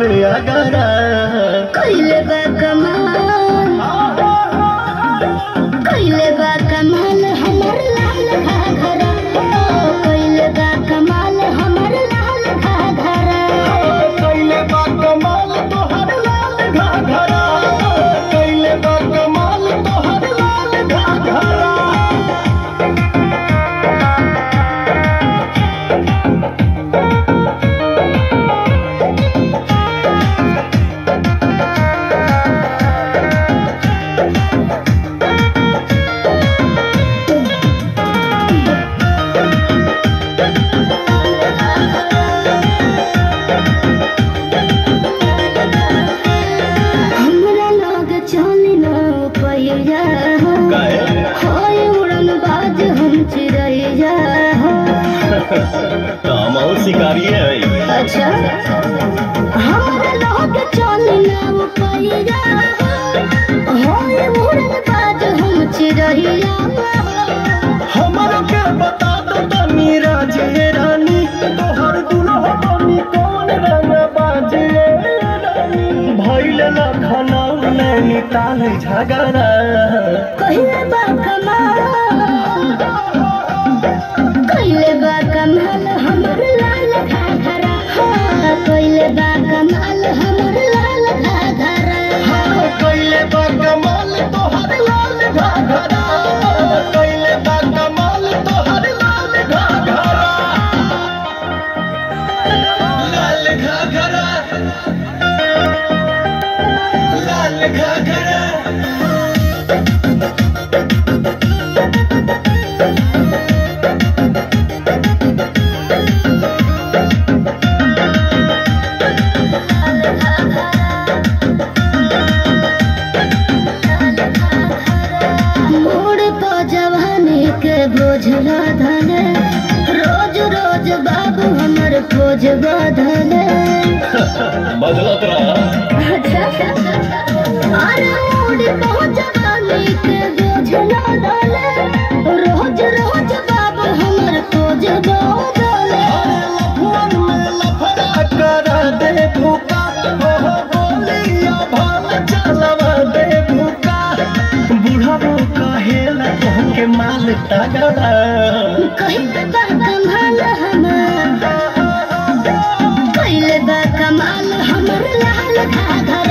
अगरा कइले बा कमाल हमर लाल घाघरा कइले बा कमाल हमर लाल घाघरा कइले बा कमाल तोहर लाल घाघरा कइले बा कमाल तोहर लाल घाघरा शिकारी है। अच्छा हमारे लोग चली ना पैया होए उड़न बाज हम चिड़ैया हमरा के बता दो तनी राजे रानी तोहर दुल्हा बनी कौन रंग बाजे रानी भइल लखनऊ नैनीताल झगड़ा कइले बा कमाल हमर लाल घाघरा कइले बा कमाल हमर लाल घाघरा कइले बा कमाल तोहर लाल घाघरा कइले बा कमाल तोहर लाल घाघरा लाल घाघरा लाल घाघरा बोझला धने रोज रोज बाबू हमर खोज बदले बदलत रहा अरे उड़ी पहुंचवानी के बोझला धने रोज रोज बाबू हमर खोज बदले लफन में लफड़ा कर दे भूका हो बोलिया भाल चलवा दे भूका बूढ़ा वो कहेला के माल तगड़ा कइले बा कमाल हमर कइले बा कमाल हमर लाल घाघरा